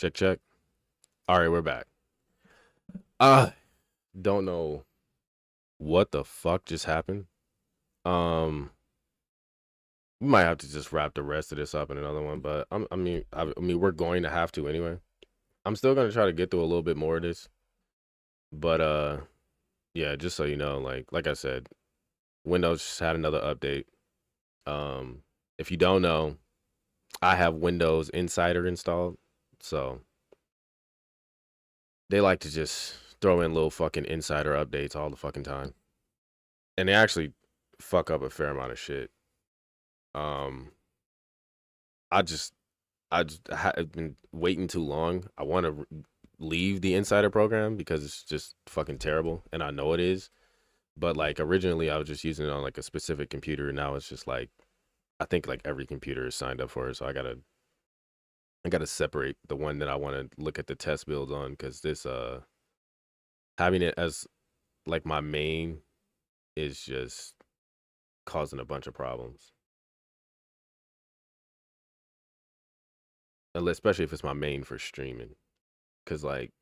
Check, check. All right, we're back. Don't know what the fuck just happened. We might have to just wrap the rest of this up in another one, but I mean, we're going to have to anyway. I'm still gonna try to get through a little bit more of this, but yeah, just so you know, like I said, Windows just had another update. If you don't know, I have Windows Insider installed, so they like to just throw in little fucking insider updates all the fucking time, and they actually fuck up a fair amount of shit. Um, I've been waiting too long. I want to leave the insider program because it's just fucking terrible, and I know it is. But like originally, I was just using it on like a specific computer, and now it's just like I think like every computer is signed up for it, so I gotta separate the one that I want to look at the test builds on because this having it as like my main is just causing a bunch of problems. Especially if it's my main for streaming, because like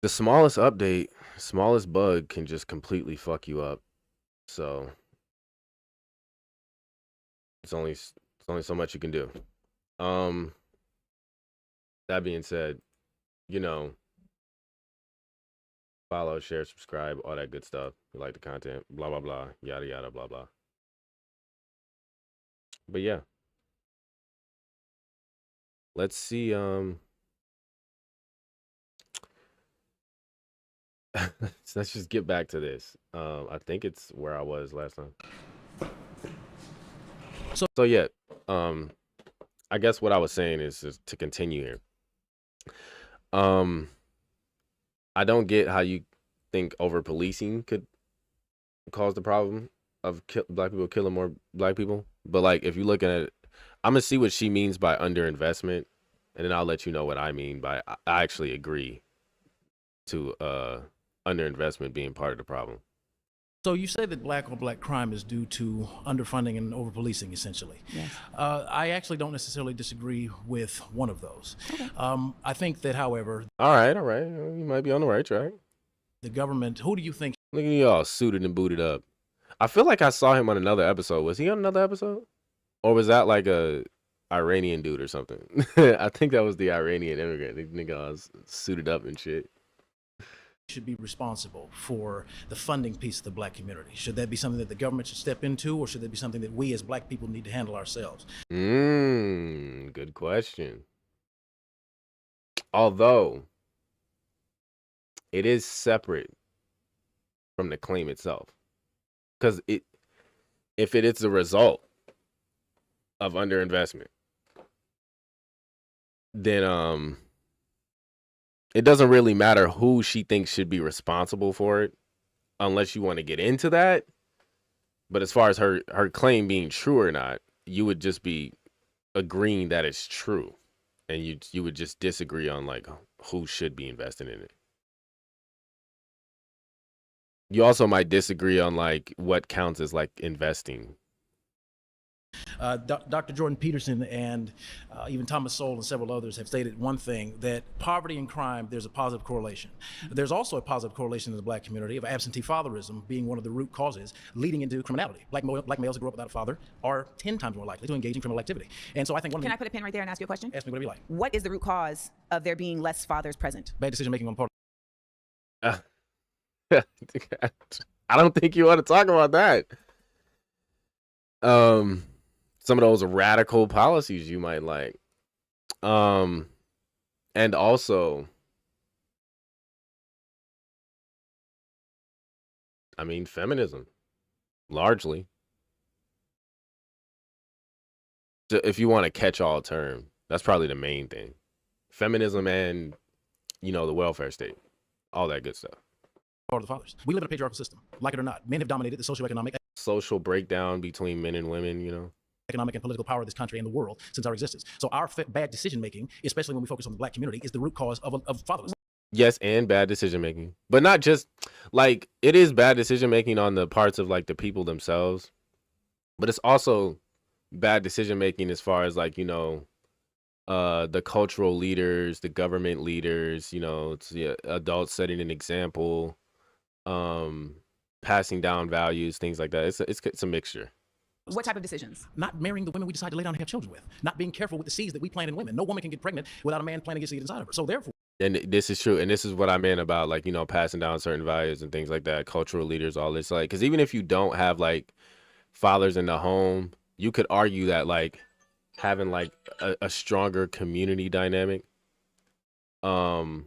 the smallest update, smallest bug can just completely fuck you up. So it's only so much you can do. Um, that being said, you know, follow, share, subscribe, all that good stuff. You like the content, blah blah blah, yada yada, blah blah. But yeah, let's see. Let's just get back to this. I think it's where I was last time. So yeah, um, I guess what I was saying is just to continue here. Um, I don't get how you think over policing could cause the problem of black people killing more black people. But like, if you look at it, I'm gonna see what she means by underinvestment, and then I'll let you know what I mean by I actually agree to underinvestment being part of the problem. So you say that black on black crime is due to underfunding and over-policing, essentially. Yes. I actually don't necessarily disagree with one of those. Okay. I think that, however, All right, you might be on the right track. the government, who do you think? Look at y'all suited and booted up. I feel like I saw him on another episode. Was he on another episode? Or was that like a Iranian dude or something? I think that was the Iranian immigrant. The nigga was suited up and shit. Should be responsible for the funding piece of the black community? Should that be something that the government should step into, or should that be something that we as black people need to handle ourselves? Good question. Although it is separate from the claim itself, because if it is a result of underinvestment, then it doesn't really matter who she thinks should be responsible for it, unless you want to get into that. But as far as her claim being true or not, you would just be agreeing that it's true, and you would just disagree on like who should be investing in it. You also might disagree on like what counts as like investing. Dr. Jordan Peterson and even Thomas Sowell and several others have stated one thing, that poverty and crime, there's a positive correlation. There's also a positive correlation in the black community of absentee fatherism being one of the root causes leading into criminality. Black males who grow up without a father are 10 times more likely to engage in criminal activity. And so I think Can I put a pin right there and ask you a question? Ask me whatever you like. What is the root cause of there being less fathers present? Bad decision making on part. I don't think you want to talk about that. Some of those radical policies you might like. And also, I mean, feminism, largely. If you want a catch-all term, that's probably the main thing. Feminism and, the welfare state, all that good stuff. Part of the fathers. We live in a patriarchal system, like it or not. Men have dominated the socioeconomic, Social breakdown between men and women, economic and political power of this country and the world since our existence. So our bad decision making, especially when we focus on the black community, is the root cause of fatherlessness. Yes, and bad decision making, but not just like it is bad decision making on the parts of like the people themselves, but it's also bad decision making as far as like the cultural leaders, the government leaders, you know, it's the adults setting an example, um, passing down values, things like that. It's a mixture. What type of decisions? Not marrying the women we decide to lay down and have children with. Not being careful with the seeds that we plant in women. No woman can get pregnant without a man planting a seed inside of her. So therefore, And this is true, and this is what I meant about, like, you know, passing down certain values and things like that, cultural leaders, all this, like, because even if you don't have like fathers in the home, you could argue that like having like a stronger community dynamic, um,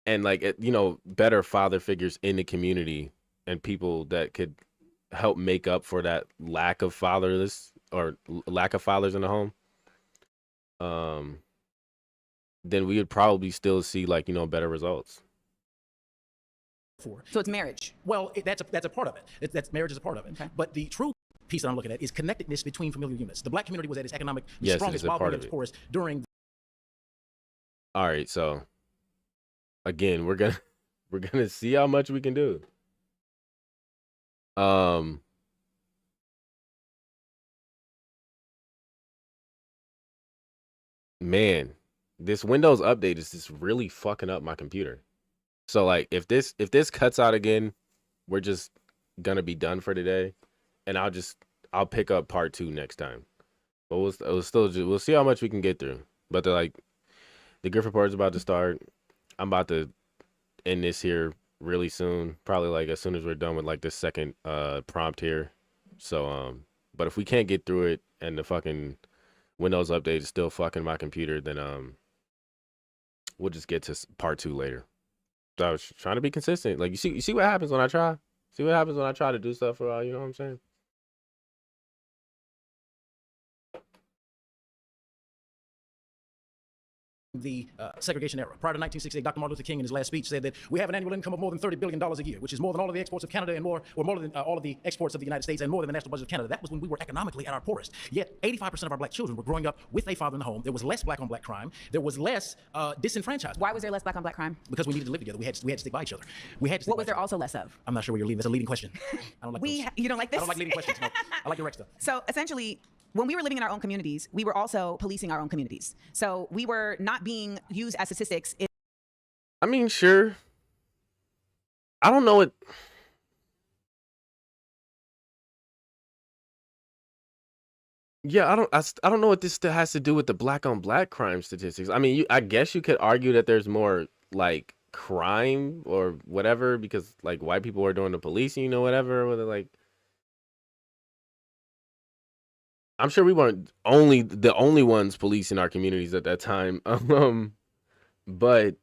and like you know, better father figures in the community and people that could help make up for that lack of fatherless or lack of fathers in the home, um, then we would probably still see like, you know, better results. So it's marriage. well, that's a part of it. That's marriage is a part of it. Okay. But the true piece that I'm looking at is connectedness between familial units. The black community was at its economic Yes, it strongest is a while part being of at its it. poorest during All right, so again, we're gonna see how much we can do. Um, man, this Windows update is just really fucking up my computer. So like, if this cuts out again, we're just gonna be done for today, and I'll pick up part 2 next time. But we'll see how much we can get through. But the Griff Report is about to start. I'm about to end this here really soon, probably like as soon as we're done with like this second prompt here. So but if we can't get through it and the fucking Windows update is still fucking my computer, then we'll just get to part 2 later. So I was trying to be consistent. Like you see what happens when I try. See what happens when I try to do stuff for all, you know what I'm saying? the segregation era. Prior to 1968, Dr. Martin Luther King in his last speech said that we have an annual income of more than $30 billion a year, which is more than all of the exports of Canada and more than all of the exports of the United States and more than the national budget of Canada. That was when we were economically at our poorest. Yet 85% of our black children were growing up with a father in the home. There was less black on black crime. There was less disenfranchisement. Why was there less black on black crime? Because we needed to live together. We had to stick by each other. We had to. What was there also less of? I'm not sure where you're leading. That's a leading question. I don't like those. You don't like this? I don't like leading questions. No, I like direct stuff. So essentially, when we were living in our own communities, we were also policing our own communities. So we were not being used as statistics. I mean, sure. I don't know it. Yeah, I don't know what this still has to do with the black on black crime statistics. I mean, I guess you could argue that there's more like crime or whatever because like white people are doing the policing, you know, whatever. Whether like, I'm sure we weren't the only ones policing our communities at that time. But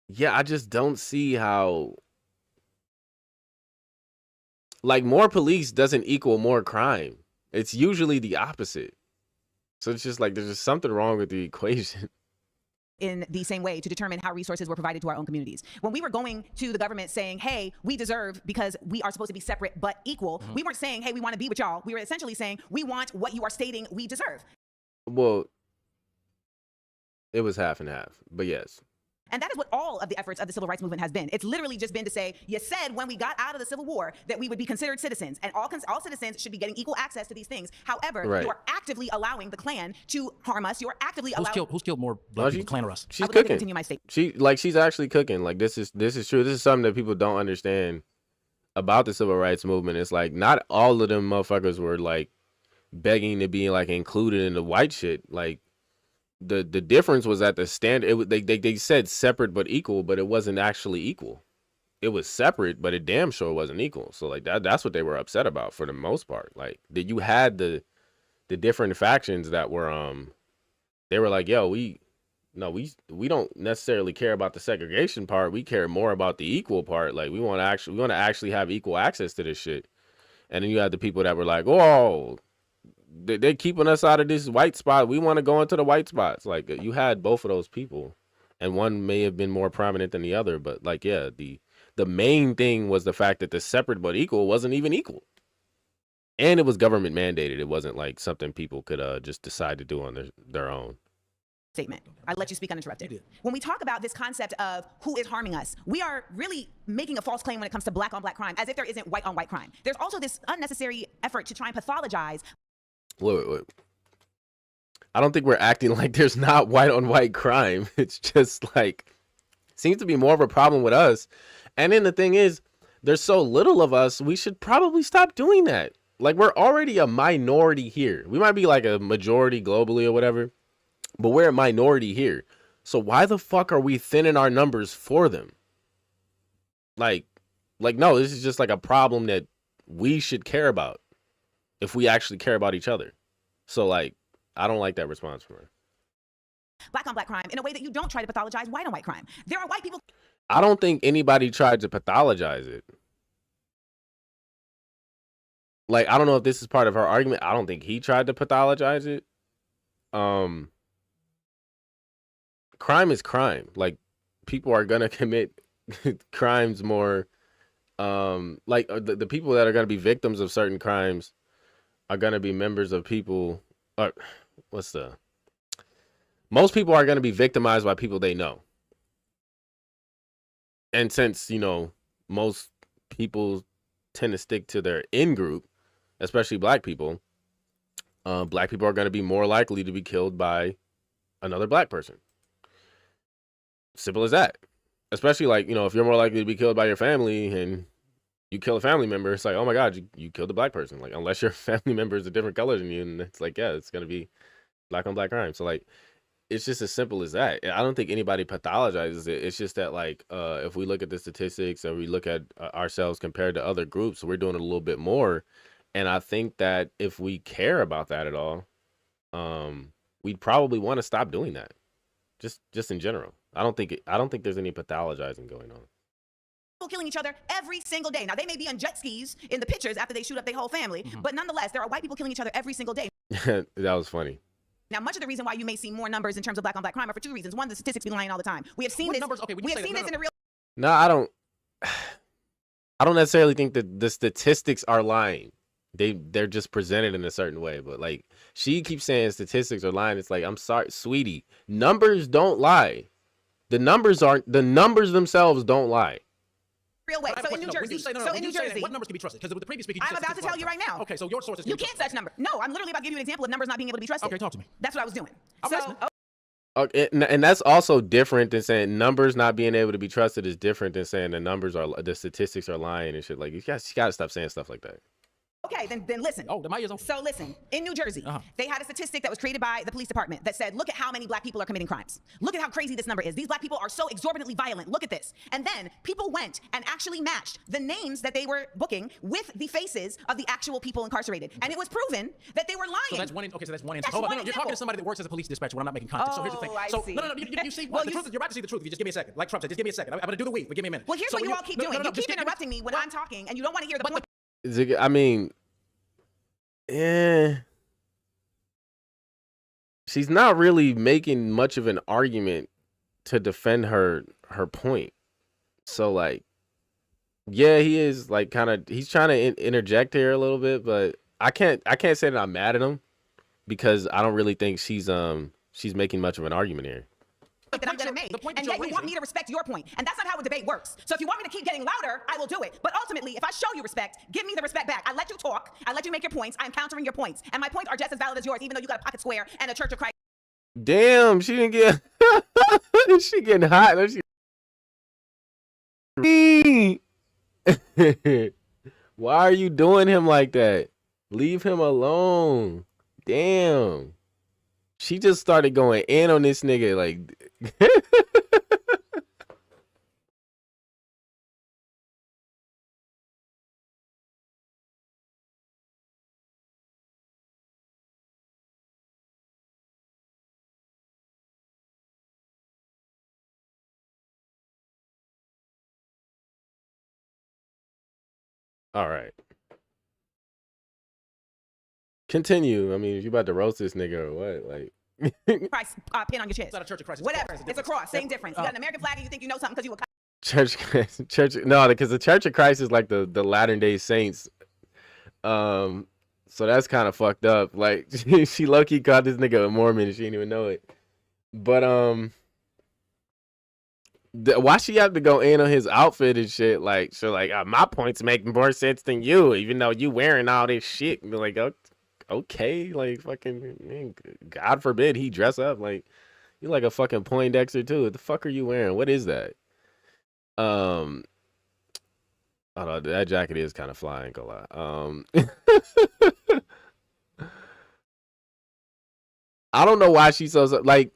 yeah, I just don't see how like more police doesn't equal more crime. It's usually the opposite. So it's just like there's just something wrong with the equation. In the same way to determine how resources were provided to our own communities. When we were going to the government saying, hey, we deserve because we are supposed to be separate but equal, we weren't saying, hey, we want to be with y'all. We were essentially saying, we want what you are stating we deserve. Well, it was half and half, but yes. And that is what all of the efforts of the civil rights movement has been. It's literally just been to say, you said when we got out of the Civil War that we would be considered citizens and all citizens should be getting equal access to these things. However, Right. you are actively allowing the Klan to harm us. You are actively allowing... Who's killed more black people, Klan or us? She's I would like to cooking. continue my statement. She's actually cooking. Like this is true. This is something that people don't understand about the civil rights movement. It's like not all of them motherfuckers were like begging to be like included in the white shit. Like the difference was at the standard. They said separate but equal, but it wasn't actually equal. It was separate, but it damn sure wasn't equal. So like that's what they were upset about for the most part. Like that you had the different factions that were they were like, yo, we don't necessarily care about the segregation part. We care more about the equal part. Like we want to actually have equal access to this shit. And then you had the people that were like, oh, they're keeping us out of this white spot. We want to go into the white spots. Like you had both of those people, and one may have been more prominent than the other. But like, yeah, the main thing was the fact that the separate but equal wasn't even equal, and it was government mandated. It wasn't like something people could just decide to do on their own. Statement. I let you speak uninterrupted. You did. When we talk about this concept of who is harming us, we are really making a false claim when it comes to black on black crime, as if there isn't white on white crime. There's also this unnecessary effort to try and pathologize. Wait. I don't think we're acting like there's not white on white crime. It's just like seems to be more of a problem with us. And then the thing is, there's so little of us, we should probably stop doing that. Like, we're already a minority here. We might be like a majority globally or whatever, but we're a minority here. So why the fuck are we thinning our numbers for them? Like no, this is just like a problem that we should care about if we actually care about each other. So like, I don't like that response from her. Black on black crime in a way that you don't try to pathologize white on white crime. There are white people. I don't think anybody tried to pathologize it. Like, I don't know if this is part of her argument. I don't think he tried to pathologize it. Crime is crime. Like, people are gonna commit crimes more. Like the people that are gonna be victims of certain crimes are gonna be members of people. Most people are gonna be victimized by people they know. And since, you know, most people tend to stick to their in group, especially black people are going to be more likely to be killed by another black person. Simple as that. Especially, like, you know, if you're more likely to be killed by your family and you kill a family member, it's like, oh my God, you killed a black person. Like, unless your family member is a different color than you, and it's like, yeah, it's going to be black on black crime. So, like, it's just as simple as that. I don't think anybody pathologizes it. It's just that, like, if we look at the statistics and we look at ourselves compared to other groups, we're doing it a little bit more. And I think that if we care about that at all, we'd probably want to stop doing that. Just in general. I don't think there's any pathologizing going on. People killing each other every single day. Now, they may be on jet skis in the pictures after they shoot up their whole family, but nonetheless, there are white people killing each other every single day. That was funny. Now, much of the reason why you may see more numbers in terms of black on black crime are for two reasons. One, the statistics be lying all the time. We have seen this. Numbers? Okay, we have seen this in the real. No, I don't necessarily think that the statistics are lying. They're just presented in a certain way. But like, she keeps saying statistics are lying. It's like, I'm sorry, sweetie. Numbers don't lie. The numbers themselves don't lie. Real way. So in New Jersey. What numbers can be trusted? Because with the previous speaker, I'm about to tell you right now. Okay, so your sources. You can't such number. No, I'm literally about to give you an example of numbers not being able to be trusted. Okay, talk to me. That's what I was doing. Okay, and that's also different than saying numbers not being able to be trusted is different than saying the statistics are lying and shit. Like, you gotta stop saying stuff like that. Okay, then listen. Oh, the mic is on. So listen, in New Jersey, they had a statistic that was created by the police department that said, look at how many black people are committing crimes. Look at how crazy this number is. These black people are so exorbitantly violent. Look at this. And then people went and actually matched the names that they were booking with the faces of the actual people incarcerated. And it was proven that they were lying. So that's one instance. That's Hold on, one you're talking to somebody that works as a police dispatcher when I'm not making contact. So here's the thing. I so see. No, you see, Well, the truth is, you're about to see the truth. If you just give me a second. Like Trump said, just give me a second. I'm gonna do the week, but give me a minute. Well, here's what you all keep doing. You keep interrupting me when I'm talking, and you don't want to hear the point. I mean, she's not really making much of an argument to defend her point. So like, yeah, he is like he's trying to interject here a little bit, but I can't say that I'm mad at him because I don't really think she's making much of an argument here. That I'm going to make, and yet you want me to respect your point, and that's not how a debate works. So if you want me to keep getting louder, I will do it. But ultimately, if I show you respect, give me the respect back. I let you talk. I let you make your points. I'm countering your points, and my points are just as valid as yours, even though you got a pocket square and a Church of Christ. Damn, she didn't get. She getting hot. Why are you doing him like that? Leave him alone. Damn. She just started going in on this nigga, like. All right. Continue. I mean, if you about to roast this nigga or what, like. Christ pin on your chest. It's not a Church of Christ. Whatever. It's a cross. Same difference. You got an American flag and you think you know something because you a church. No, because the Church of Christ is like the Latter-day Saints. So that's kind of fucked up. Like, she low-key called this nigga a Mormon and she didn't even know it. But why she have to go in on his outfit and shit? Like, so like, my points make more sense than you, even though you wearing all this shit. And like, okay, like fucking, man, God forbid he dress up like you like a fucking Poindexter too. What the fuck are you wearing? What is that? Um, I don't know. That jacket is kind of fly, ain't gonna lie. I don't know why she's so like.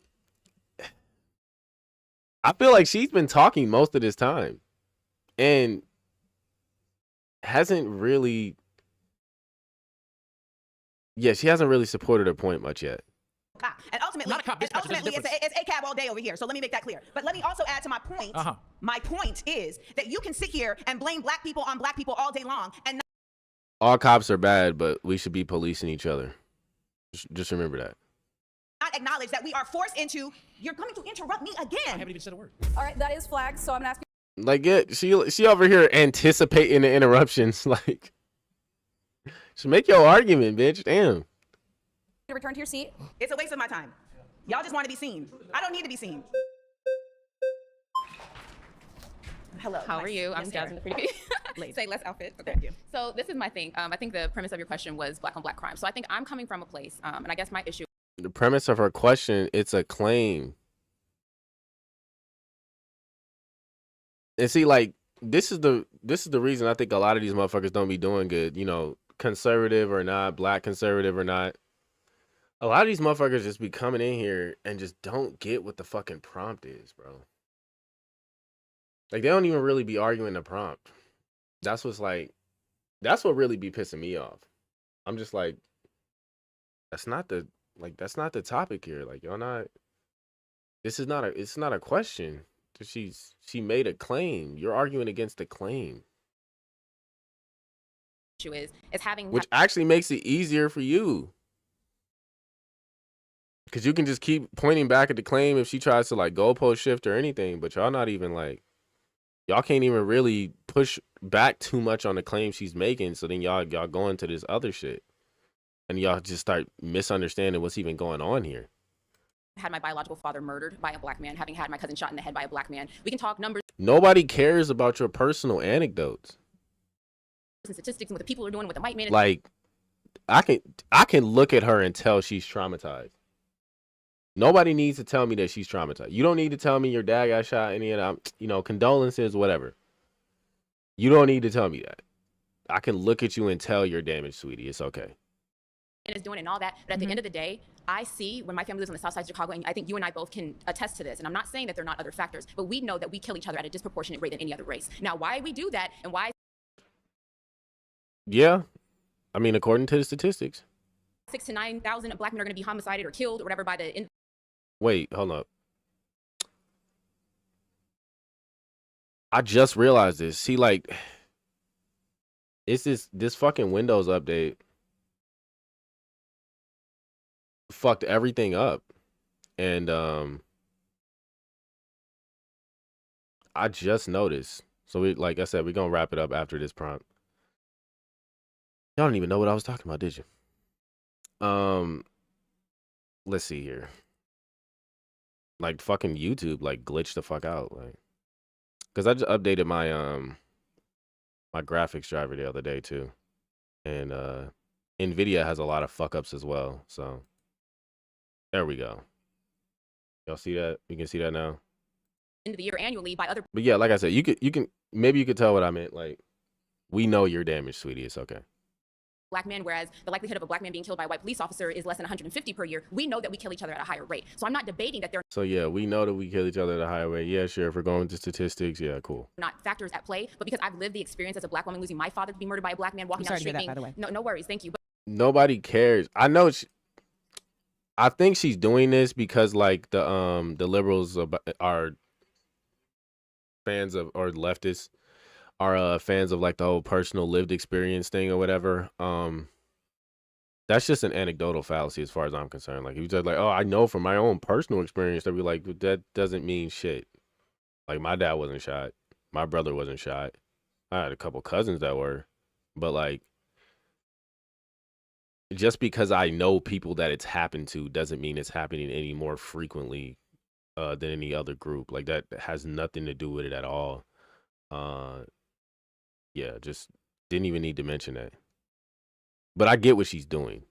I feel like she's been talking most of this time, and hasn't really. Yeah, she hasn't really supported her point much yet. And ultimately, it's ACAB all day over here. So let me make that clear. But let me also add to my point. My point is that you can sit here and blame black people on black people all day long, and all cops are bad, but we should be policing each other. Just remember that. not acknowledge that we are forced into. You're coming to interrupt me again. I haven't even said a word. All right, that is flagged. So I'm gonna ask you. Like, yeah, she over here anticipating the interruptions. Like, just make your argument, bitch. Damn. To return to your seat. It's a waste of my time. Y'all just want to be seen. I don't need to be seen. Hello. How are you? I'm Jasmine, the pretty Say less outfit. Okay. Thank you. So this is my thing. I think the premise of your question was black on black crime. So I think I'm coming from a place, and I guess my issue. The premise of her question, it's a claim. And see, like, this is the reason I think a lot of these motherfuckers don't be doing good. You know, conservative or not, black conservative or not. A lot of these motherfuckers just be coming in here and just don't get what the fucking prompt is, bro. Like, they don't even really be arguing the prompt. That's what really be pissing me off. I'm just like, that's not the topic here. Like, y'all not, it's not a question. She made a claim. You're arguing against the claim. Issue is having, which actually makes it easier for you. Because you can just keep pointing back at the claim if she tries to like goalpost shift or anything, but y'all not even like, y'all can't even really push back too much on the claim she's making. So then y'all go into this other shit, and y'all just start misunderstanding what's even going on here. had my biological father murdered by a black man, having had my cousin shot in the head by a black man. We can talk numbers. Nobody cares about your personal anecdotes And statistics and what the people are doing, what the white man is. Like, I can look at her and tell she's traumatized. Nobody needs to tell me that she's traumatized. You don't need to tell me your dad got shot, any of that, you know, condolences, whatever. You don't need to tell me that. I can look at you and tell you're damaged, sweetie. It's okay. And is doing it and all that. But at the end of the day, I see when my family lives on the south side of Chicago, and I think you and I both can attest to this. And I'm not saying that there are not other factors, but we know that we kill each other at a disproportionate rate than any other race. Now, why we do that and why? Yeah. I mean, according to the statistics. 6,000 to 9,000 black men are going to be homicided or killed or whatever by the. Wait, hold up. I just realized this. See, like, it's this fucking Windows update fucked everything up. And I just noticed. So like I said, we're gonna wrap it up after this prompt. Y'all don't even know what I was talking about, did you? Let's see here. Like fucking YouTube like glitched the fuck out, like, because I just updated my my graphics driver the other day too, and Nvidia has a lot of fuck ups as well. So there we go. Y'all see that? You can see that now. End of the year annually by other. But yeah, like I said, you can maybe you could tell what I meant. Like, we know you're damaged, sweetie. It's okay. Black men, whereas the likelihood of a black man being killed by a white police officer is less than 150 per year. We know that we kill each other at a higher rate. So I'm not debating that there are So yeah, we know that we kill each other at a higher rate. Yeah, sure. If we're going to statistics, yeah, cool. not factors at play, but because I've lived the experience as a black woman losing my father to be murdered by a black man walking down the street. by the way. No worries, thank you. But Nobody cares. I know. I think she's doing this because like the liberals are fans of, or leftists are fans of like the whole personal lived experience thing or whatever. That's just an anecdotal fallacy as far as I'm concerned. Like, if you just like, oh, I know from my own personal experience, they'll be like, that doesn't mean shit. Like, my dad wasn't shot. My brother wasn't shot. I had a couple cousins that were. But like, just because I know people that it's happened to doesn't mean it's happening any more frequently than any other group. Like, that has nothing to do with it at all. Yeah, just didn't even need to mention that. But I get what she's doing.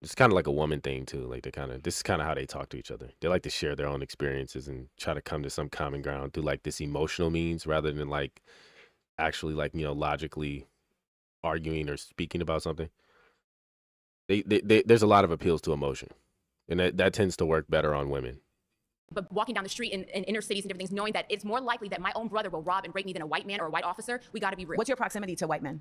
It's kind of like a woman thing too. Like this is kind of how they talk to each other. They like to share their own experiences and try to come to some common ground through like this emotional means rather than like actually like, logically arguing or speaking about something. There's a lot of appeals to emotion, and that tends to work better on women. But walking down the street in inner cities and different things, knowing that it's more likely that my own brother will rob and rape me than a white man or a white officer, we got to be real. What's your proximity to white men?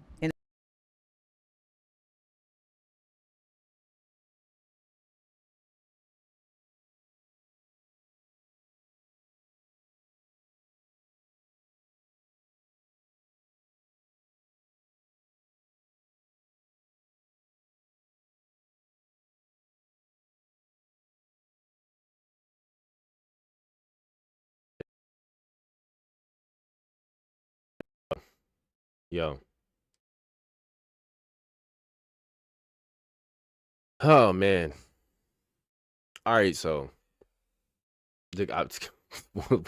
Yo. Oh man. All right, so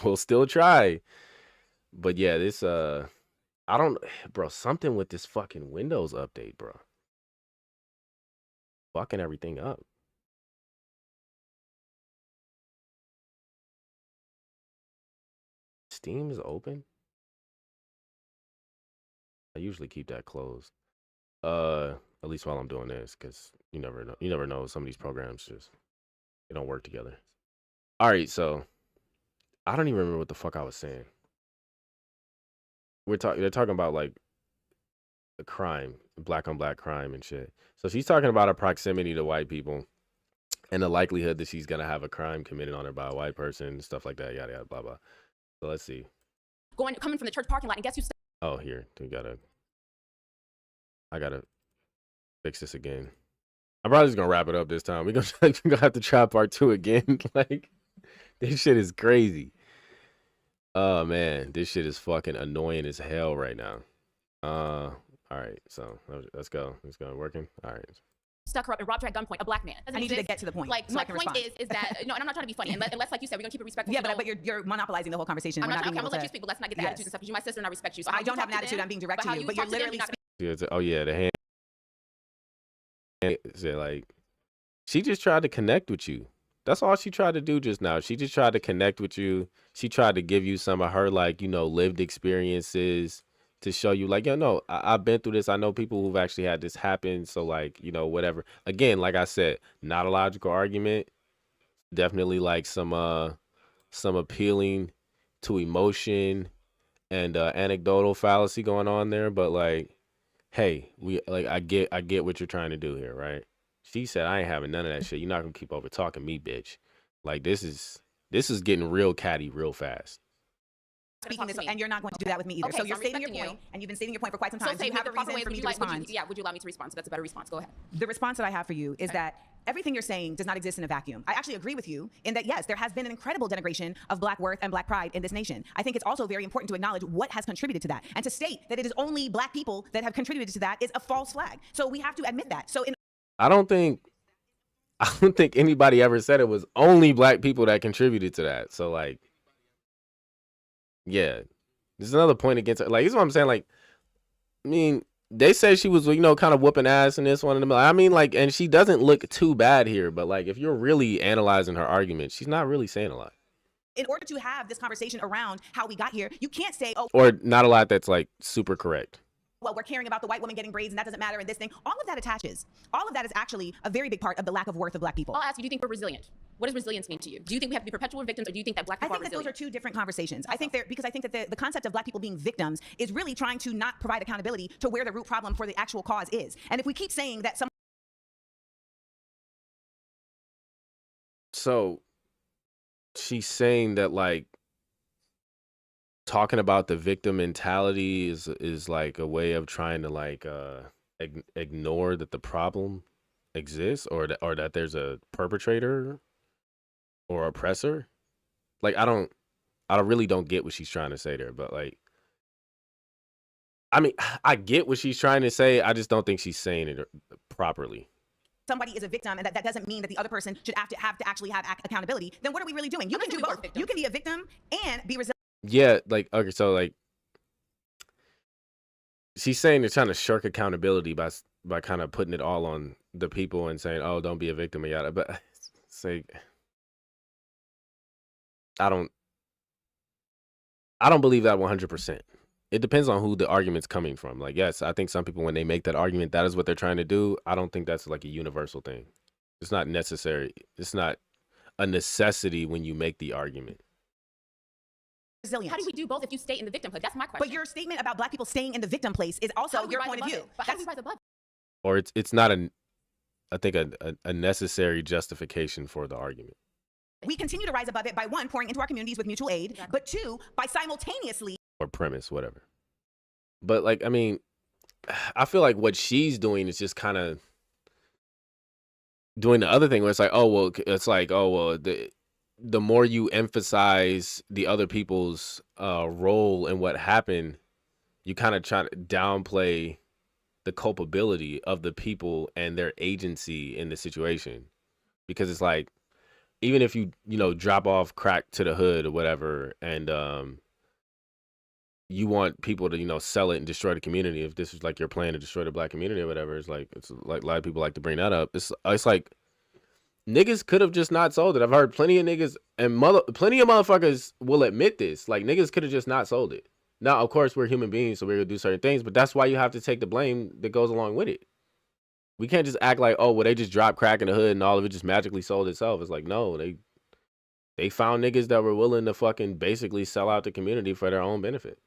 we'll still try, but yeah, this I don't, bro. Something with this fucking Windows update, bro. Fucking everything up. Steam is open. I usually keep that closed. At least while I'm doing this, because you never know. You never know. Some of these programs just they don't work together. All right, so I don't even remember what the fuck I was saying. They're talking about like a crime, black on black crime and shit. So she's talking about her proximity to white people and the likelihood that she's gonna have a crime committed on her by a white person, stuff like that, yada yada, blah blah. So let's see. Coming from the church parking lot, and guess who's Oh, here I gotta fix this again. I'm probably just gonna wrap it up this time. We're gonna have to try part 2 again. Like, this shit is crazy. Oh man, this shit is fucking annoying as hell right now. All right, so let's go. It's going working. All right. stuck her up and robbed her at gunpoint, a black man. I need you to get to the point. Like, so my I can point respond. is that, no, and I'm not trying to be funny, unless like you said, we're gonna keep it respectful. Yeah, but you're monopolizing the whole conversation. I'm We're not not being I'm able gonna let to. you speak, but let's not get the attitudes and stuff, because you're my sister and I respect you. So I don't have an attitude. I'm being direct to you, but you're literally speaking. Oh yeah, the hand. Say like, she just tried to connect with you. That's all she tried to do just now. She just tried to connect with you. She tried to give you some of her, like, lived experiences to show you, like, no, I've been through this. I know people who've actually had this happen. So, like, whatever. Again, like I said, not a logical argument. Definitely like some appealing to emotion and anecdotal fallacy going on there. But like, hey, I get what you're trying to do here, right? She said, I ain't having none of that shit. You're not gonna keep over talking me, bitch. Like, this is getting real catty real fast. Speaking this, and you're not going to do that with me either. Okay, so you're I'm stating your respecting point, and you've been stating your point for quite some time. So you have a reason for me to respond. Would you allow me to respond? So that's a better response. Go ahead. The response that I have for you is that everything you're saying does not exist in a vacuum. I actually agree with you in that, yes, there has been an incredible denigration of Black worth and Black pride in this nation. I think it's also very important to acknowledge what has contributed to that. And to state that it is only Black people that have contributed to that is a false flag. So we have to admit that. So I don't think anybody ever said it was only Black people that contributed to that. So, like, yeah, there's another point against her. Like, this is what I'm saying. Like, I mean, they said she was, kind of whooping ass in this one. In the middle. I mean, like, and she doesn't look too bad here. But, like, if you're really analyzing her argument, she's not really saying a lot. In order to have this conversation around how we got here, you can't say, oh, or not a lot that's, like, super correct. Well, we're caring about the white woman getting braids and that doesn't matter and this thing. All of that attaches. All of that is actually a very big part of the lack of worth of Black people. I'll ask you, do you think we're resilient? What does resilience mean to you? Do you think we have to be perpetual victims, or do you think that Black people are resilient? I think that those are two different conversations. I think that the concept of Black people being victims is really trying to not provide accountability to where the root problem for the actual cause is. And if we keep saying that So she's saying that, like, talking about the victim mentality is like a way of trying to, like, ignore that the problem exists, or that there's a perpetrator or oppressor. Like, I really don't get what she's trying to say there, but, like, I mean, I get what she's trying to say. I just don't think she's saying it properly. Somebody is a victim and that doesn't mean that the other person should have to actually have accountability, then what are we really doing? You can do both. You can be a victim and be resilient. Yeah, like, okay, so, like, she's saying they're trying to shirk accountability by kind of putting it all on the people and saying, "Oh, don't be a victim," and yada. But it's like, I don't believe that 100%. It depends on who the argument's coming from. Like, yes, I think some people, when they make that argument, that is what they're trying to do. I don't think that's like a universal thing. It's not necessary. It's not a necessity when you make the argument. Resilient. How do we do both if you stay in the victimhood? That's my question. But your statement about Black people staying in the victim place is also your point of view. But how do we rise above it? Or it's not I think a necessary justification for the argument. We continue to rise above it by one, pouring into our communities with mutual aid, Exactly. but two, by simultaneously Or premise, whatever. But like, I mean, I feel like what she's doing is just kind of doing the other thing where it's like, oh well, the more you emphasize the other people's role in what happened, you kind of try to downplay the culpability of the people and their agency in the situation. Because it's like, even if you drop off crack to the hood or whatever, and you want people to sell it and destroy the community, if this is like your plan to destroy the Black community or whatever, it's like a lot of people like to bring that up. It's like niggas could have just not sold it. I've heard plenty of niggas and plenty of motherfuckers will admit this. Like, niggas could have just not sold it. Now, of course, we're human beings, so we're gonna do certain things, but that's why you have to take the blame that goes along with it. We can't just act like, oh well, they just dropped crack in the hood and all of it just magically sold itself. It's like, no, they found niggas that were willing to fucking basically sell out the community for their own benefit.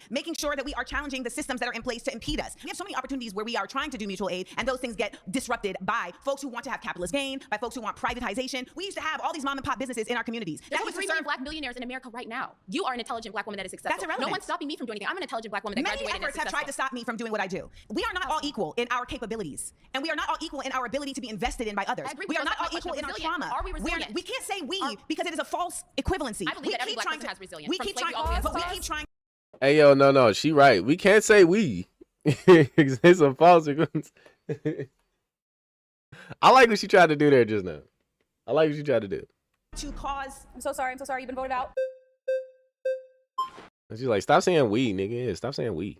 making sure that we are challenging the systems that are in place to impede us. We have so many opportunities where we are trying to do mutual aid, and those things get disrupted by folks who want to have capitalist gain, by folks who want privatization. We used to have all these mom and pop businesses in our communities. There's That over used 3 to million serve Black millionaires in America right now. You are an intelligent Black woman that is successful. That's irrelevant. No one's stopping me from doing anything. I'm an intelligent Black woman that Many graduated and is efforts have tried to successful. stop me from doing what I do. We are not all equal in our capabilities, and we are not all equal in our ability to be invested in by others. I agree We with are you. not all That's equal my in our question. trauma. Are we resilient? We can't say because it is a false equivalency. I believe that every Black person has resilience, We from keep slavery trying, all the way but we to keep trying. Hey, yo, no, she right. We can't say we. It's a false equivalence. I like what she tried to do there just now. I like what she tried to do. To cause. I'm so sorry. You've been voted out. And she's like, stop saying we, nigga. Yeah, stop saying we.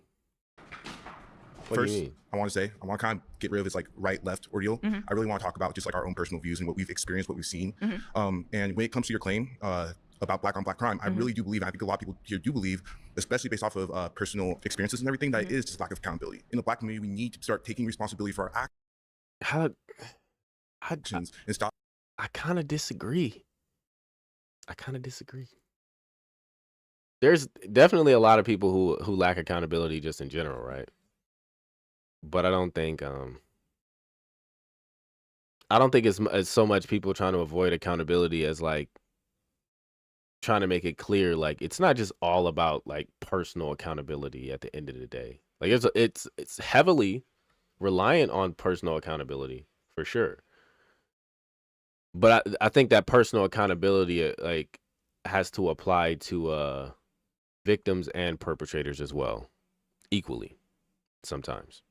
What First, do you mean? I want to kind of get rid of this like right-left ordeal. I really want to talk about just like our own personal views and what we've experienced, what we've seen. And when it comes to your claim about Black on Black crime, I really do believe, and I think a lot of people here do believe, especially based off of personal experiences and everything, that it is just lack of accountability. In the Black community, we need to start taking responsibility for our actions and stop. I kind of disagree. There's definitely a lot of people who lack accountability just in general, right? But I don't think it's so much people trying to avoid accountability as like trying to make it clear, like it's not just all about like personal accountability at the end of the day. Like it's heavily reliant on personal accountability for sure. But I think that personal accountability like has to apply to victims and perpetrators as well, equally sometimes.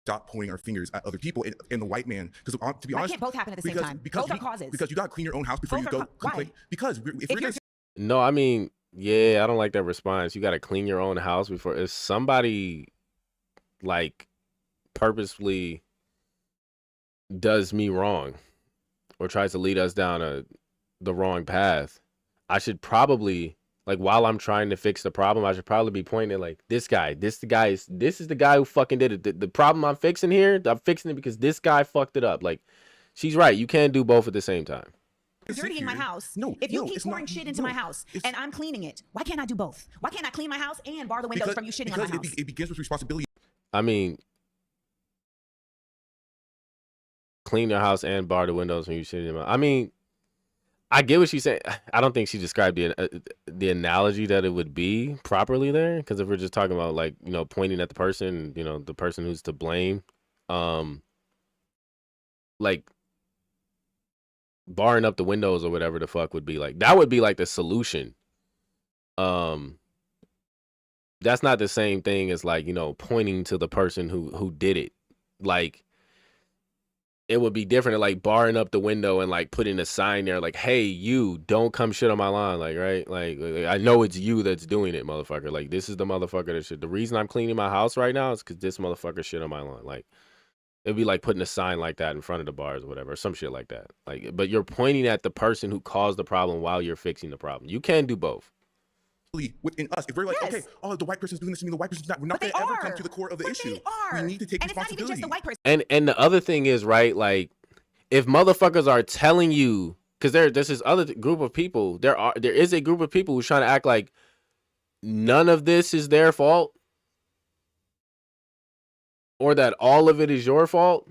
Stop pointing our fingers at other people and the white man. Because to be Why honest, can't both happen at the same time? Both are causes. Because you got to clean your own house before Both you are go. why? Because if we're gonna No, I mean, yeah, I don't like that response. You got to clean your own house before. If somebody like purposefully does me wrong or tries to lead us down the wrong path, I should probably, like, while I'm trying to fix the problem, I should probably be pointing at like this is the guy who fucking did it. The problem I'm fixing here, I'm fixing it because this guy fucked it up. Like, she's right. You can't do both at the same time. Dirty in my house. No, if you no, keep it's pouring not- shit into no, my house it's- and I'm cleaning it, why can't I do both? Why can't I clean my house and bar the windows from you shitting on my house? It begins with responsibility. I mean, clean your house and bar the windows when you shit in my. I mean, I get what she's saying. I don't think she described the analogy that it would be properly there, because if we're just talking about like pointing at the person, the person who's to blame, like barring up the windows or whatever the fuck would be like, that would be like the solution. That's not the same thing as like pointing to the person who did it. Like, it would be different, like barring up the window and like putting a sign there like, hey, you don't come shit on my lawn, like, right? Like I know it's you that's doing it, motherfucker. Like, this is the motherfucker that shit. The reason I'm cleaning my house right now is because this motherfucker shit on my lawn. Like, It'd be like putting a sign like that in front of the bars or whatever, or some shit like that. Like, but you're pointing at the person who caused the problem while you're fixing the problem. You can do both. Within us, if we're like, Yes. okay, oh, the white person's doing this to me, the white person's not, we're not But going they to ever come are. to the core of the But issue. they are. We need to take And it's not even responsibility. just the white person. And the other thing is, right, like, if motherfuckers are telling you, because there's this other group of people, there is a group of people who's trying to act like none of this is their fault, or that all of it is your fault.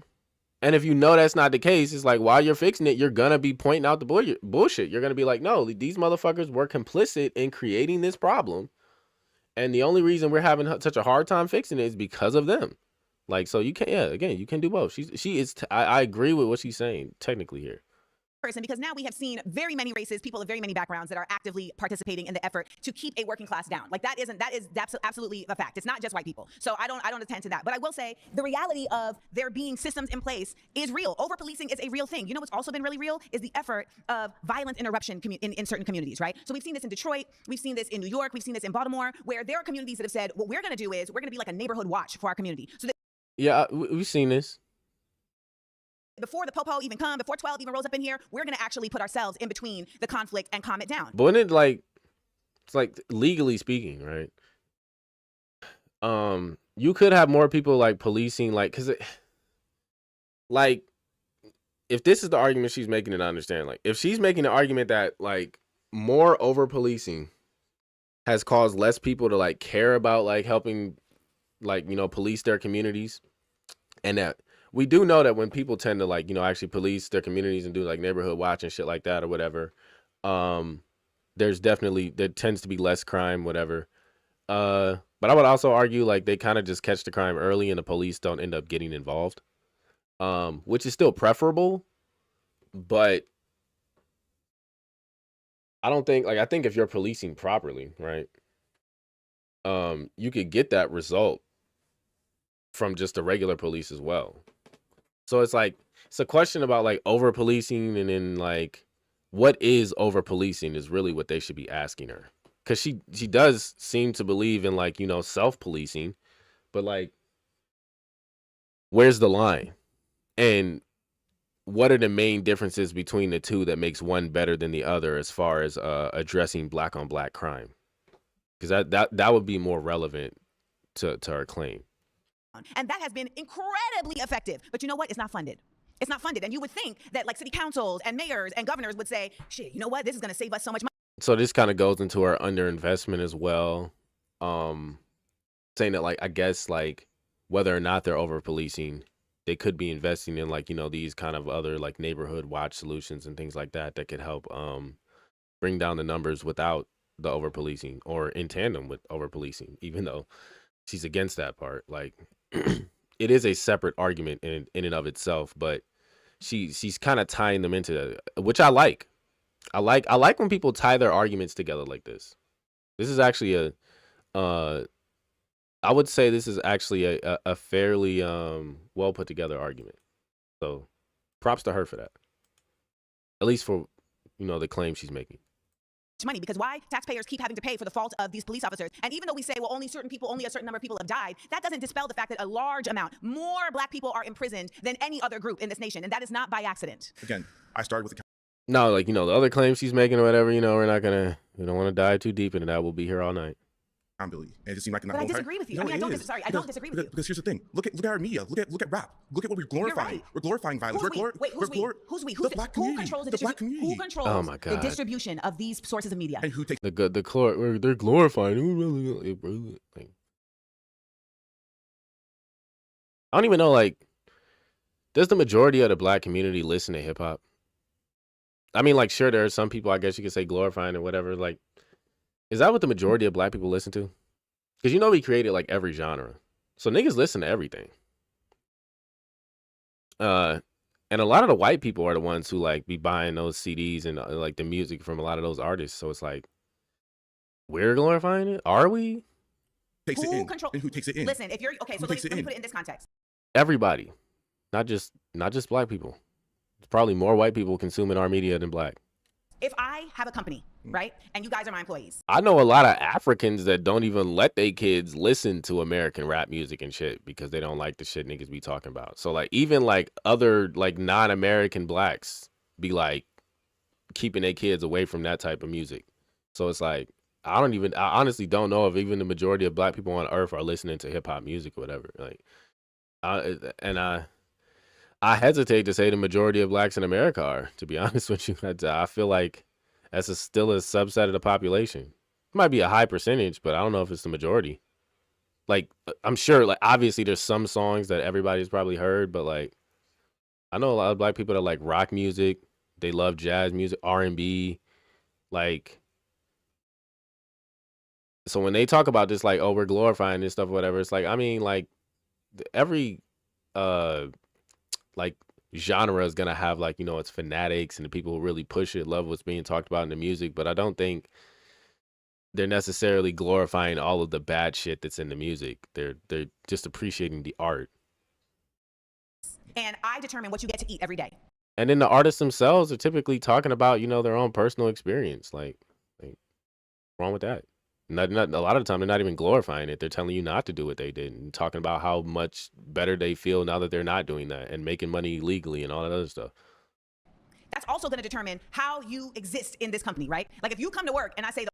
And if you know that's not the case, it's like, while you're fixing it, you're gonna be pointing out the bullshit. You're gonna be like, no, these motherfuckers were complicit in creating this problem, and the only reason we're having such a hard time fixing it is because of them. Like, so you can, yeah, again, you can do both. She is. I agree with what she's saying technically here. Person, because now we have seen very many races, people of very many backgrounds that are actively participating in the effort to keep a working class down. Like that is absolutely a fact. It's not just white people. So I don't attend to that. But I will say the reality of there being systems in place is real. Over policing is a real thing. You know what's also been really real is the effort of violence interruption in certain communities, right? So we've seen this in Detroit, we've seen this in New York, we've seen this in Baltimore, where there are communities that have said, what we're going to do is we're going to be like a neighborhood watch for our community. So that Yeah, we've seen this. before the popo even come, before 12 even rolls up in here, we're going to actually put ourselves in between the conflict and calm it down. But when it's like legally speaking, right? You could have more people like policing, like, cause like, if this is the argument she's making, and I understand, like, if she's making the argument that like more over policing has caused less people to like care about like helping, like, you know, police their communities, and that we do know that when people tend to like, you know, actually police their communities and do like neighborhood watch and shit like that or whatever, there tends to be less crime, whatever. But I would also argue like they kind of just catch the crime early and the police don't end up getting involved, which is still preferable. But I think if you're policing properly, right, you could get that result from just the regular police as well. So it's like, it's a question about like over policing, and then like, what is over policing is really what they should be asking her. Cause she does seem to believe in like, you know, self-policing, but like, where's the line? And what are the main differences between the two that makes one better than the other as far as addressing black on black crime? Because that would be more relevant to her claim. And that has been incredibly effective. But you know what? It's not funded. It's not funded. And you would think that like city councils and mayors and governors would say, shit, you know what? This is going to save us so much money. So this kind of goes into our underinvestment as well. Saying that like, I guess like whether or not they're over policing, they could be investing in like, you know, these kind of other like neighborhood watch solutions and things like that could help bring down the numbers without the over policing, or in tandem with over policing, even though she's against that part. Like, it is a separate argument in and of itself, but she's kind of tying them into, which I like. I like when people tie their arguments together like this. This is actually I would say this is actually a fairly well put together argument. So props to her for that. At least for, you know, the claim she's making. Money, because why? Taxpayers keep having to pay for the fault of these police officers. And even though we say, well, only a certain number of people have died, that doesn't dispel the fact that a large amount, more black people are imprisoned than any other group in this nation. And that is not by accident. Again, I started with the No, like, you know, the other claims she's making or whatever, you know, we don't want to dive too deep into that. We'll be here all night. accountability. And it just seemed like But I disagree with you. No, I mean, I it don't is. sorry, I don't disagree with you. Because here's the thing. Look at our media. Look at rap. Look at what we're glorifying. right. We're glorifying violence. Who's we? Wait, who's we? Who's we? Who's the black who community. controls the black community. Who controls Oh my the God. distribution of these sources of media? And who takes They're glorifying. Like, I don't even know, like, does the majority of the black community listen to hip hop? I mean, like, sure, there are some people, I guess you could say, glorifying or whatever. Like, is that what the majority of black people listen to? Because, you know, we created like every genre. So niggas listen to everything. And a lot of the white people are the ones who like be buying those CDs and like the music from a lot of those artists. So it's like, we're glorifying it? Are we? takes it Who in? control- And who takes it in? Listen, if you're okay, so Who let me, takes it let me in? put it in this context. Everybody. Not just black people. There's probably more white people consuming our media than black. if I have a company, right, and you guys are my employees. I know a lot of Africans that don't even let their kids listen to American rap music and shit because they don't like the shit niggas be talking about. So like even like other like non-American blacks be like keeping their kids away from that type of music. So it's like I honestly don't know if even the majority of black people on earth are listening to hip hop music or whatever. Like I hesitate to say the majority of blacks in America are, to be honest with you. I feel like that's still a subset of the population. It might be a high percentage, but I don't know if it's the majority. Like, I'm sure, like, obviously there's some songs that everybody's probably heard, but like, I know a lot of black people that like rock music. They love jazz music, R&B, like. So when they talk about this, like, oh, we're glorifying this stuff, whatever, it's like, I mean, like, every like genre is gonna have like, you know, its fanatics and the people who really push it, love what's being talked about in the music, but I don't think they're necessarily glorifying all of the bad shit that's in the music. They're just appreciating the art. And I determine what you get to eat every day. And then the artists themselves are typically talking about, you know, their own personal experience. Like what's wrong with that? Not a lot of the time they're not even glorifying it. They're telling you not to do what they did and talking about how much better they feel now that they're not doing that and making money legally and all that other stuff. That's also going to determine how you exist in this company, right? Like if you come to work and I say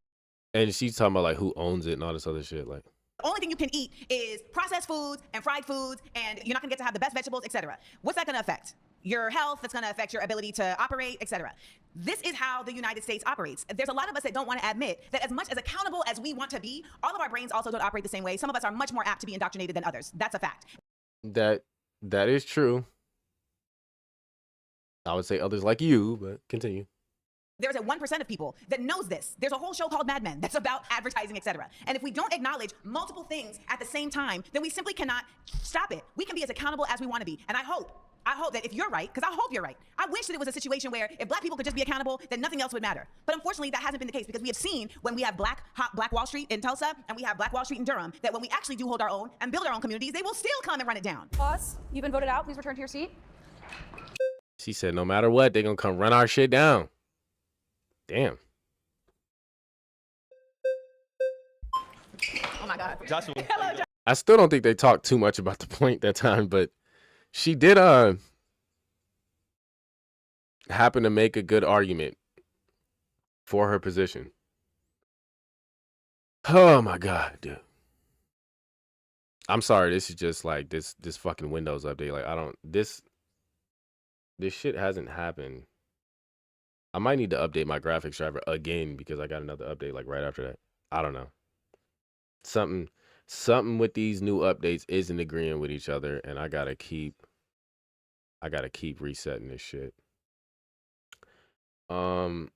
And she's talking about like who owns it and all this other shit. Like the only thing you can eat is processed foods and fried foods, and you're not going to get to have the best vegetables, etc. What's that going to affect? Your health. That's going to affect your ability to operate, etc. This is how the United States operates. There's a lot of us that don't want to admit that as much as accountable as we want to be, all of our brains also don't operate the same way. Some of us are much more apt to be indoctrinated than others. That's a fact. that is true. I would say others like you, but continue. There's a 1% of people that knows this. There's a whole show called Mad Men that's about advertising, etc. And if we don't acknowledge multiple things at the same time, then we simply cannot stop it. We can be as accountable as we want to be. And I hope that if you're right, because I hope you're right, I wish that it was a situation where if black people could just be accountable, then nothing else would matter. But unfortunately, that hasn't been the case because we have seen when we have Black Wall Street in Tulsa and we have Black Wall Street in Durham, that when we actually do hold our own and build our own communities, they will still come and run it down. Boss, you've been voted out. Please return to your seat. She said no matter what, they're going to come run our shit down. Damn. Oh my God. Joshua. Hello, Joshua. I still don't think they talked too much about the point that time, but she did happen to make a good argument for her position. Oh my God, dude. I'm sorry, this is just like this fucking Windows update. Like this shit hasn't happened. I might need to update my graphics driver again because I got another update like right after that. I don't know. Something with these new updates isn't agreeing with each other, and I gotta keep resetting this shit. I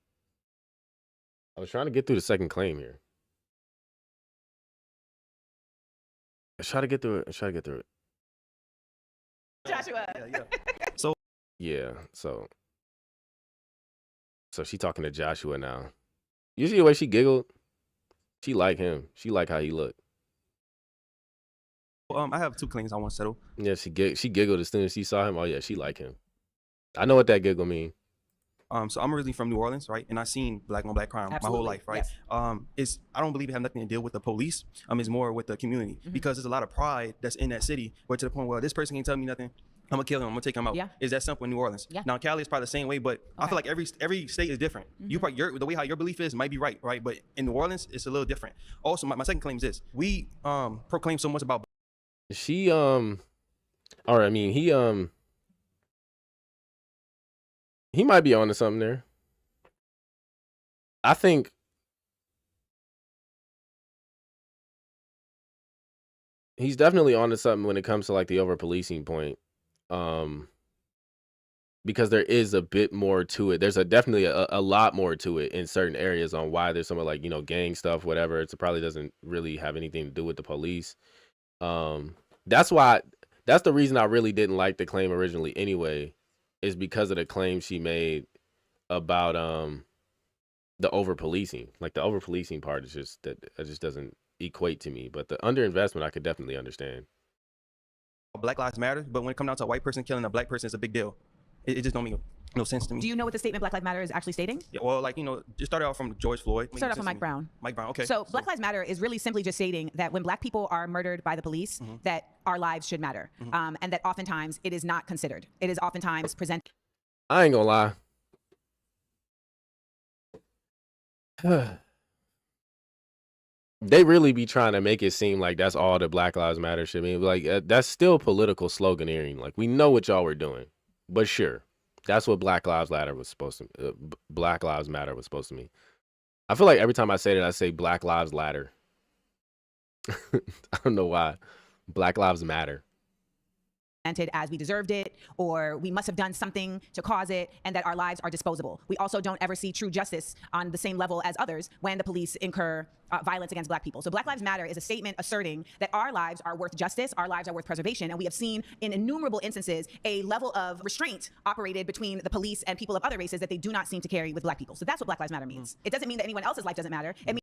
was trying to get through the second claim here. Let's try to get through it. Joshua. Yeah, so she talking to Joshua now. You see the way she giggled? She like him. She like how he looked. I have two claims I want to settle. Yeah, she giggled as soon as she saw him. Oh yeah, she like him. I know what that giggle mean. So I'm originally from New Orleans, right? And I've seen black on black crime my whole life, right? Yes. I don't believe it have nothing to deal with the police. It's more with the community because there's a lot of pride that's in that city, where to the point where this person can't tell me nothing. I'm gonna kill him. I'm gonna take him out. Yeah. Is that simple in New Orleans? Yeah. Now Cali is probably the same way, but I feel like every state is different. You probably the way how your belief is might be right? But in New Orleans, it's a little different. Also, my second claim is this: we proclaim so much about. She or I mean he might be onto something there. I think he's definitely onto something when it comes to like the over policing point. Because there is a bit more to it. There's definitely a lot more to it in certain areas on why there's some like, you know, gang stuff, whatever. It probably doesn't really have anything to do with the police. That's the reason I really didn't like the claim originally anyway, is because of the claim she made about the over policing. Like the over policing part is just that it just doesn't equate to me. But the underinvestment I could definitely understand. Black Lives Matter, but when it comes down to a white person killing a black person, it's a big deal. It just don't mean. no sense to me. Do you know what the statement Black Lives Matter is actually stating? Yeah, well, like, just started off from George Floyd. Start off from Mike Brown. Mike Brown, okay. So Black Lives Matter is really simply just stating that when Black people are murdered by the police, that our lives should matter, and that oftentimes it is not considered. It is oftentimes presented. I ain't gonna lie. They really be trying to make it seem like that's all the Black Lives Matter shit mean. Like, that's still political sloganeering. Like, we know what y'all were doing, but sure, that's what Black Lives Matter was supposed to. Black Lives Matter was supposed to mean. I feel like every time I say that, I say Black Lives Ladder. I don't know why. Black Lives Matter. As we deserved it, or we must have done something to cause it, and that our lives are disposable. We also don't ever see true justice on the same level as others when the police incur violence against Black people. So Black Lives Matter is a statement asserting that our lives are worth justice, our lives are worth preservation, and we have seen in innumerable instances a level of restraint operated between the police and people of other races that they do not seem to carry with Black people. So that's what Black Lives Matter means. It doesn't mean that anyone else's life doesn't matter. It means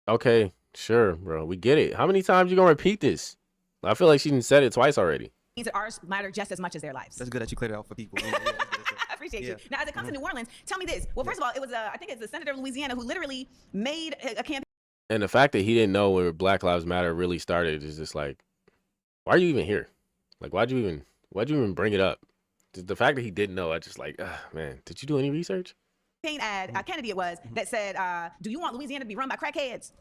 Okay, sure, bro. We get it. How many times you gonna repeat this? I feel like she done said it twice already. that ours matter just as much as their lives. That's good that you cleared it out for people. I appreciate you. Now, as it comes to New Orleans, tell me this. Well, first of all, it was I think it's the senator of Louisiana who literally made a campaign. And the fact that he didn't know where Black Lives Matter really started is just like, why are you even here? Like, why'd you even bring it up? The fact that he didn't know, I just like, man, did you do any research? Ad Kennedy it was that said, do you want Louisiana to be run by crackheads?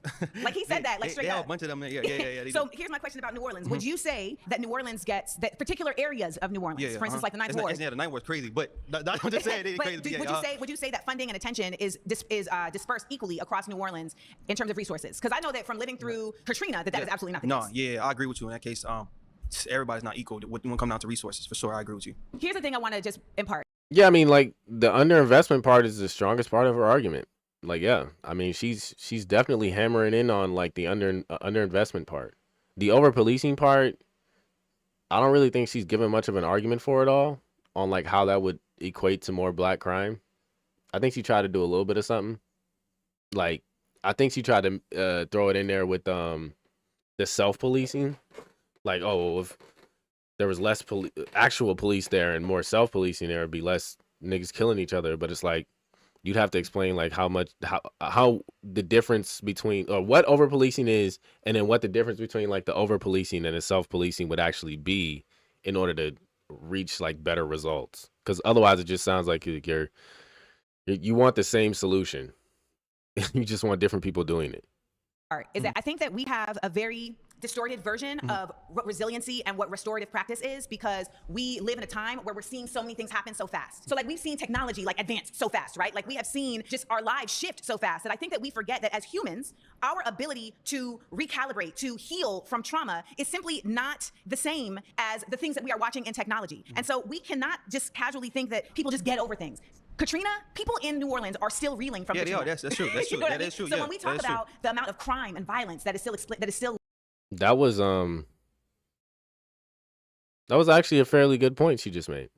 Like he said that, like straight they up. have a bunch of them. Yeah. So here's my question about New Orleans. Would you say that New Orleans gets that particular areas of New Orleans, for instance, like the Ninth Ward? Yeah, the Ninth Ward's crazy, but I'm just saying it's crazy. Would you say that funding and attention is dispersed equally across New Orleans in terms of resources? Because I know that from living through Katrina that is absolutely not the case. Yeah, I agree with you in that case. Everybody's not equal when it comes down to resources. For sure, I agree with you. Here's the thing I want to just impart. Yeah, I mean, like, the underinvestment part is the strongest part of her argument. Like, yeah, I mean, she's definitely hammering in on, like, the underinvestment part. The over-policing part, I don't really think she's given much of an argument for it all on, like, how that would equate to more Black crime. I think she tried to do a little bit of something. Like, I think she tried to throw it in there with the self-policing. Like, oh, if there was less actual police there and more self-policing, there would be less niggas killing each other. But it's like, you'd have to explain like how the difference between, or what over-policing is, and then what the difference between like the over-policing and the self-policing would actually be in order to reach like better results. Because otherwise it just sounds like you want the same solution. You just want different people doing it. Is that I think that we have a very distorted version of what resiliency and what restorative practice is, because we live in a time where we're seeing so many things happen so fast. So like we've seen technology like advance so fast, right? Like we have seen just our lives shift so fast that I think that we forget that as humans, our ability to recalibrate, to heal from trauma is simply not the same as the things that we are watching in technology. And so we cannot just casually think that people just get over things. Katrina, people in New Orleans are still reeling from Katrina. Yeah, that's true. That's true. That is true. So when we talk about the amount of crime and violence that is still that was actually a fairly good point she just made.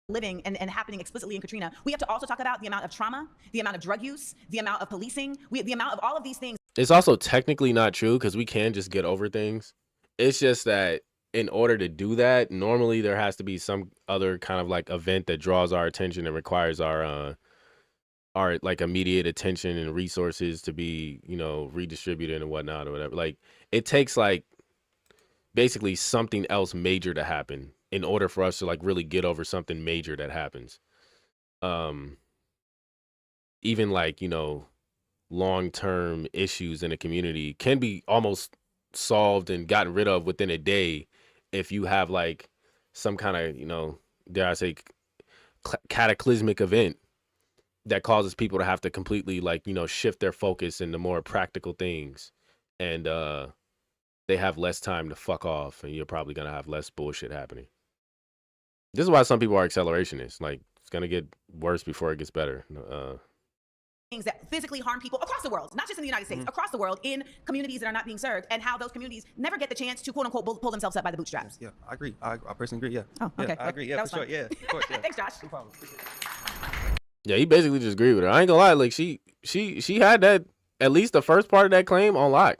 Living and happening explicitly in Katrina, we have to also talk about the amount of trauma, the amount of drug use, the amount of policing, the amount of all of these things. It's also technically not true because we can just get over things. It's just that in order to do that, normally there has to be some other kind of like event that draws our attention and requires our like immediate attention and resources to be, redistributed and whatnot or whatever. Like it takes like basically something else major to happen in order for us to like really get over something major that happens. Even like, long-term issues in a community can be almost solved and gotten rid of within a day if you have like some kind of, dare I say, cataclysmic event that causes people to have to completely like, shift their focus into more practical things. And they have less time to fuck off, and you're probably going to have less bullshit happening. This is why some people are accelerationists. Like, it's going to get worse before it gets better. Things that physically harm people across the world, not just in the United States, across the world, in communities that are not being served, and how those communities never get the chance to quote unquote pull themselves up by the bootstraps. Yeah, I agree. I personally agree. Yeah. Oh, okay. Yeah, I agree. Yeah, for sure. Yeah, of course. Yeah. Thanks, Josh. No problem. Yeah, he basically just agreed with her. I ain't gonna lie, like she had that, at least the first part of that claim on lock.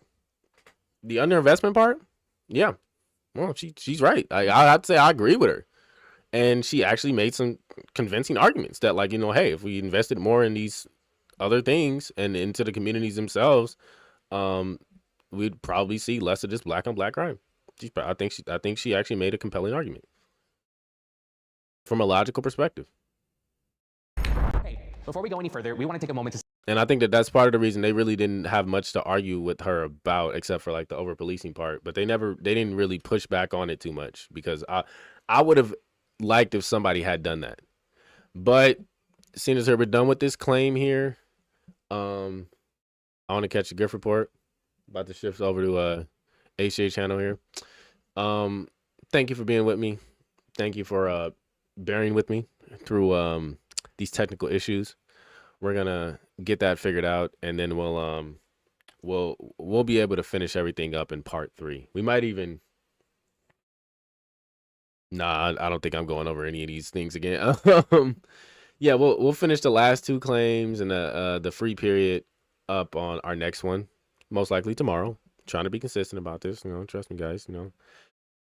The underinvestment part, yeah. Well, she's right. I have to say I agree with her. And she actually made some convincing arguments that, like, you know, hey, if we invested more in these other things and into the communities themselves, we'd probably see less of this black on black crime. I think she actually made a compelling argument from a logical perspective. Hey, before we go any further, we want to take a moment to. And I think that that's part of the reason they really didn't have much to argue with her about, except for like the over policing part. But they didn't really push back on it too much, because I would have liked if somebody had done that. But seeing as we're done with this claim here, I want to catch a Griff report. About to shift over to HJ channel here. Thank you for being with me. Thank you for bearing with me through these technical issues. We're gonna get that figured out, and then we'll be able to finish everything up in part 3. We might even. Nah, I don't think I'm going over any of these things again. Yeah, we'll finish the last 2 claims and the free period up on our next one, most likely tomorrow. Trying to be consistent about this, you know. Trust me, guys. You know,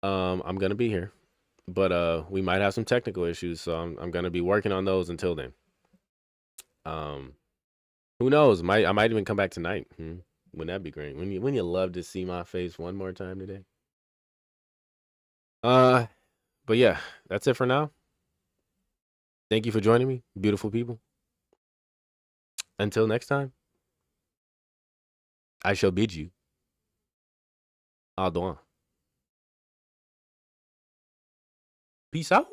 I'm gonna be here, but we might have some technical issues, so I'm gonna be working on those until then. Who knows? I might even come back tonight. Wouldn't that be great? Wouldn't you love to see my face one more time today? But yeah, that's it for now. Thank you for joining me, beautiful people. Until next time, I shall bid you au revoir. Peace out.